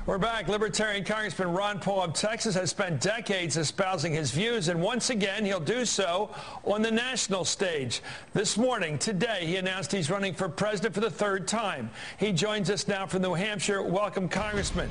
We're back. Libertarian Congressman Ron Paul of Texas has spent decades espousing his views, and once again, he'll do so on the national stage. This morning, today, he announced he's running for president for the third time. He joins us now from New Hampshire. Welcome, Congressman.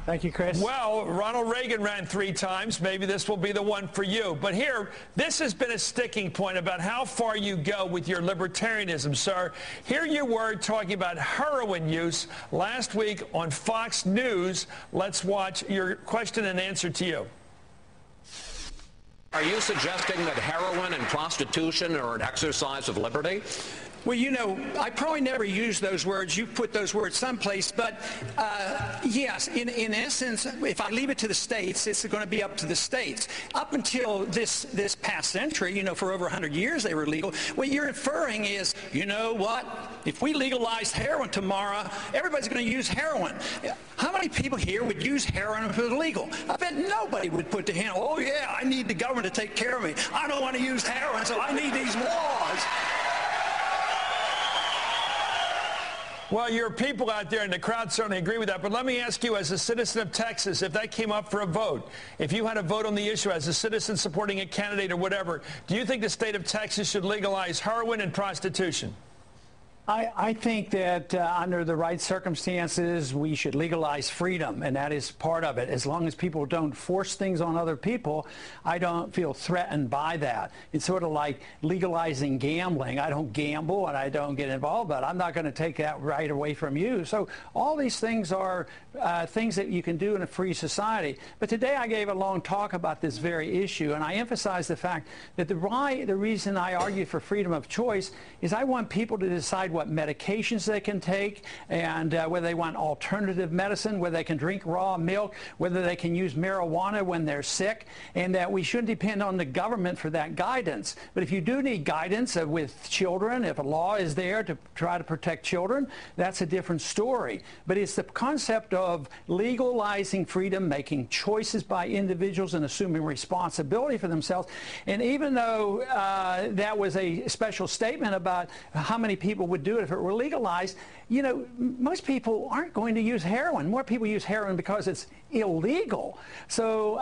Thank you, Chris. Well, Ronald Reagan ran 3 times. Maybe this will be the one for you. But here, this has been a sticking point about how far you go with your libertarianism, sir. Here you were talking about heroin use last week on Fox News. Let's watch your question and answer to you. Are you suggesting that heroin and prostitution are an exercise of liberty? Well, you know, I probably never used those words. You put those words someplace. But, yes, in essence, if I leave it to the states, it's going to be up to the states. Up until this past century, you know, for over 100 years they were legal. What you're inferring is, you know what? If we legalized heroin tomorrow, everybody's going to use heroin. How many people here would use heroin if it was legal? I bet nobody would put the hand, oh, yeah, I need the government to take care of me. I don't want to use heroin, so I need these laws. Well, your people out there in the crowd certainly agree with that. But let me ask you, as a citizen of Texas, if that came up for a vote, if you had a vote on the issue as a citizen supporting a candidate or whatever, do you think the state of Texas should legalize heroin and prostitution? I think that under the right circumstances, we should legalize freedom, and that is part of it. As long as people don't force things on other people, I don't feel threatened by that. It's sort of like legalizing gambling. I don't gamble and I don't get involved, but I'm not going to take that right away from you. So all these things are things that you can do in a free society. But today I gave a long talk about this very issue, and I emphasized the fact that the reason I argue for freedom of choice is I want people to decide what medications they can take, and whether they want alternative medicine, whether they can drink raw milk, whether they can use marijuana when they're sick, and that we shouldn't depend on the government for that guidance. But if you do need guidance with children, if a law is there to try to protect children, that's a different story. But it's the concept of legalizing freedom, making choices by individuals and assuming responsibility for themselves. And even though that was a special statement about how many people would do it if it were legalized, you know, most people aren't going to use heroin. More people use heroin because it's illegal. So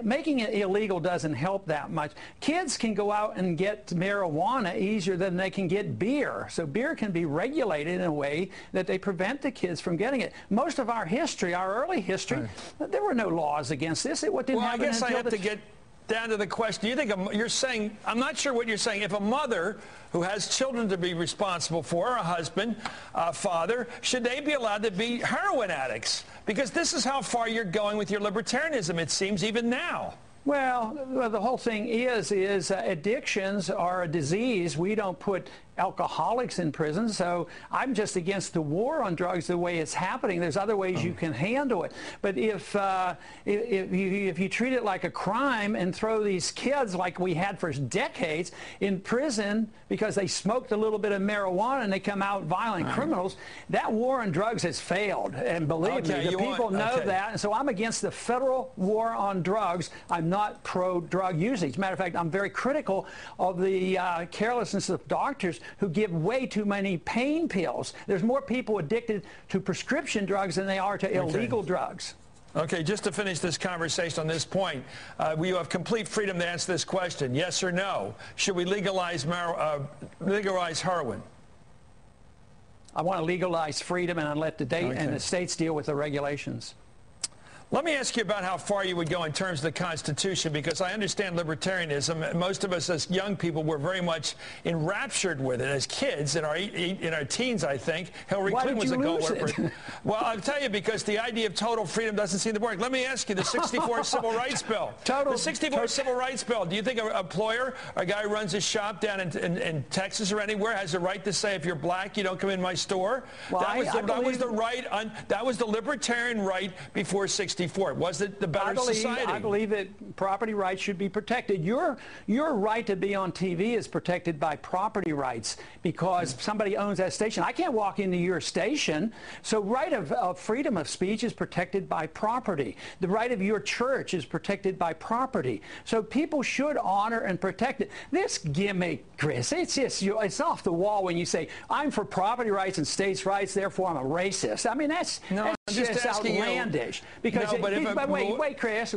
making it illegal doesn't help that much. Kids can go out and get marijuana easier than they can get beer. So beer can be regulated in a way that they prevent the kids from getting it. Most of our history, our early history, there were no laws against this. It didn't happen. I guess I have to get down to the question. Do you think you're saying, I'm not sure what you're saying, if a mother who has children to be responsible for, a husband, a father, should they be allowed to be heroin addicts? Because this is how far you're going with your libertarianism, it seems, even now. Well, the whole thing is addictions are a disease. We don't put alcoholics in prison, so I'm just against the war on drugs the way it's happening. There's other ways you can handle it. But if you treat it like a crime and throw these kids, like we had for decades, in prison because they smoked a little bit of marijuana and they come out violent criminals, that war on drugs has failed. And believe me, the people know that. And so I'm against the federal war on drugs. I'm not pro-drug usage. As a matter of fact, I'm very critical of the carelessness of doctors who give way too many pain pills. There's more people addicted to prescription drugs than they are to illegal drugs. Okay, just to finish this conversation on this point, you have complete freedom to answer this question, yes or no. Should we legalize heroin? I want to legalize freedom and let the states deal with the regulations. Let me ask you about how far you would go in terms of the Constitution, because I understand libertarianism. Most of us as young people were very much enraptured with it as kids, in our teens, I think. Hillary Clinton was a go-worker. Well, I'll tell you, because the idea of total freedom doesn't seem to work. Let me ask you, the 64 Civil Rights Bill. The 64 Civil Rights Bill, do you think an employer, a guy who runs a shop down in Texas or anywhere, has the right to say, if you're black, you don't come in my store? Well, that was the libertarian right before 64. 64? Was it the better society? I believe that property rights should be protected. Your right to be on TV is protected by property rights because somebody owns that station. I can't walk into your station. So right of freedom of speech is protected by property. The right of your church is protected by property. So people should honor and protect it. This gimmick, Chris, it's off the wall when you say, I'm for property rights and states' rights, therefore I'm a racist. I mean, that's just outlandish. Because wait, Chris.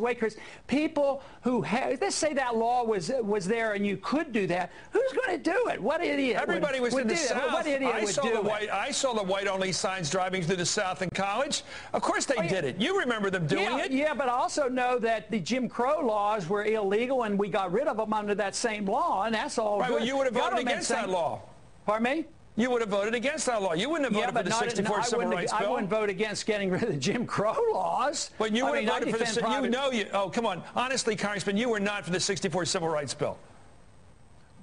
People who have, let's say that law was there and you could do that. Who's going to do it? What idiot? Everybody was in the South. What idiot would do it? I saw the white-only signs driving through the South in college. Of course they did it. You remember them doing it. Yeah, but I also know that the Jim Crow laws were illegal and we got rid of them under that same law, and that's all right, good. Well, you would have voted against that law. Pardon me? You would have voted against that law. You wouldn't have voted for the 64 Civil Rights Bill. I wouldn't vote against getting rid of the Jim Crow laws. But you would have voted for the... Oh, come on. Honestly, Congressman, you were not for the 64 Civil Rights Bill.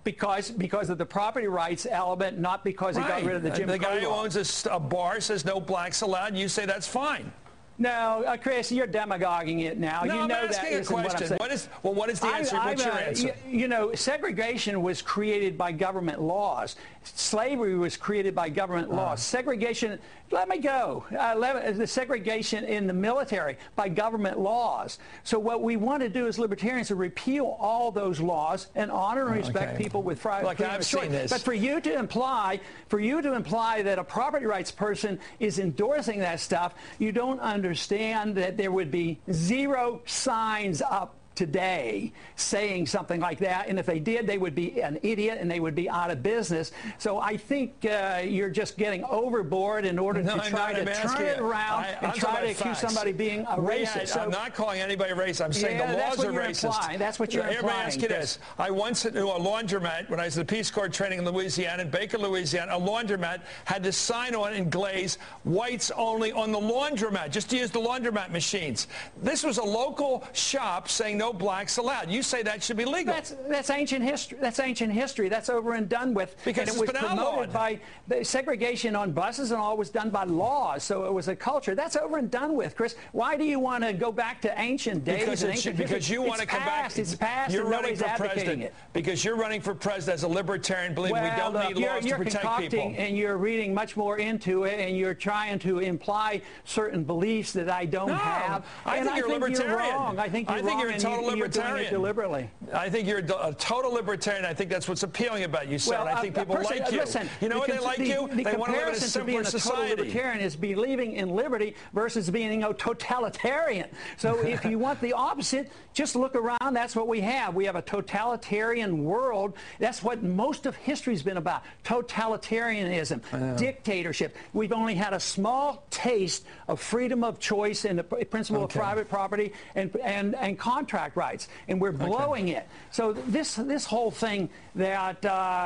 Because of the property rights element, not because he got rid of the Jim Crow law. The guy who owns a bar says no blacks allowed, and you say that's fine. No, Chris, you're demagoguing it now. No, you know I'm asking that a question. What is the answer? What's your answer? You know, segregation was created by government laws. Slavery was created by government laws. Segregation, let me go. The segregation in the military by government laws. So what we want to do as libertarians is repeal all those laws and honor and respect people with freedom of choice. But for you to imply that a property rights person is endorsing that stuff, you don't understand that there would be zero signs up today saying something like that, and if they did, they would be an idiot and they would be out of business. So I think you're just getting overboard in order to try to turn it around and try to accuse somebody being a racist. I'm not calling anybody racist. I'm saying the laws are racist. That's what you're implying. Let me ask you this. I once knew a laundromat when I was at the Peace Corps training in Louisiana, in Baker, Louisiana. A laundromat had to sign on in glaze, whites only on the laundromat, just to use the laundromat machines. This was a local shop saying no blacks allowed. You say that should be legal. That's ancient history. That's ancient history. That's over and done with. Because and it was promoted by the segregation on buses and all was done by laws. So it was a culture. That's over and done with, Chris. Why do you want to go back to ancient days? Because you want to come back. It's past. You're running for president. Because you're running for president as a libertarian, believing we don't need laws to protect people. And you're reading much more into it, and you're trying to imply certain beliefs that I don't have. I think you're libertarian. I think you're a total libertarian. You're doing it deliberately. I think you're a total libertarian. I think that's what's appealing about you, sir. I think people like you. Listen, you know why they like you? They want to live in a simpler society. Total libertarian is believing in liberty versus being a totalitarian. So if you want the opposite, just look around. That's what we have. We have a totalitarian world. That's what most of history's been about. Totalitarianism, dictatorship. We've only had a small taste of freedom of choice and the principle of private property and contract rights, and we're blowing it. So this whole thing that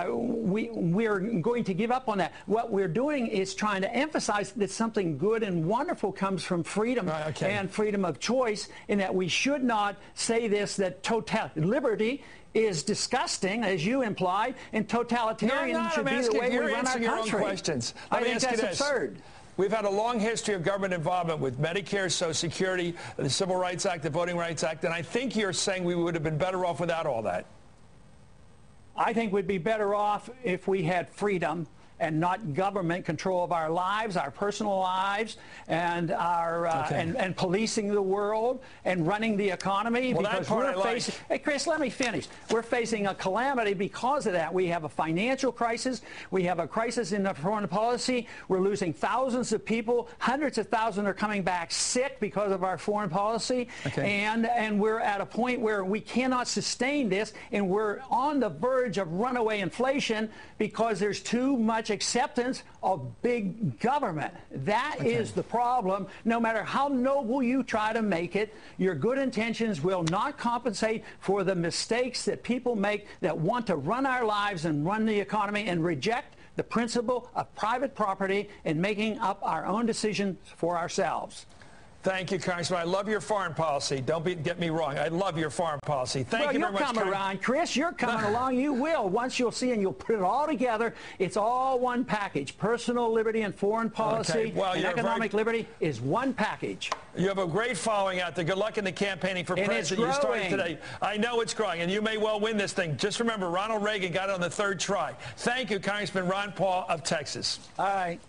we're going to give up on that. What we're doing is trying to emphasize that something good and wonderful comes from freedom and freedom of choice, and that we should not say this, that liberty is disgusting, as you implied, and totalitarian should be the way we run our country. I think that's absurd. We've had a long history of government involvement with Medicare, Social Security, the Civil Rights Act, the Voting Rights Act, and I think you're saying we would have been better off without all that. I think we'd be better off if we had freedom and not government control of our lives, our personal lives, and our and policing the world and running the economy. Well, because that part we're facing. Hey, Chris, let me finish. We're facing a calamity because of that. We have a financial crisis. We have a crisis in the foreign policy. We're losing thousands of people. Hundreds of thousands are coming back sick because of our foreign policy. And we're at a point where we cannot sustain this, and we're on the verge of runaway inflation because there's too much acceptance of big government. That is the problem. No matter how noble you try to make it, your good intentions will not compensate for the mistakes that people make that want to run our lives and run the economy and reject the principle of private property and making up our own decisions for ourselves. Thank you, Congressman. I love your foreign policy. Don't get me wrong. I love your foreign policy. Thank you very much. You'll come around, Chris. You're coming along. You will. Once you'll see and you'll put it all together, it's all one package. Personal liberty and foreign policy and economic liberty is one package. You have a great following out there. Good luck in the campaigning for president. You started today. I know it's growing, and you may well win this thing. Just remember, Ronald Reagan got it on the third try. Thank you, Congressman Ron Paul of Texas. All right.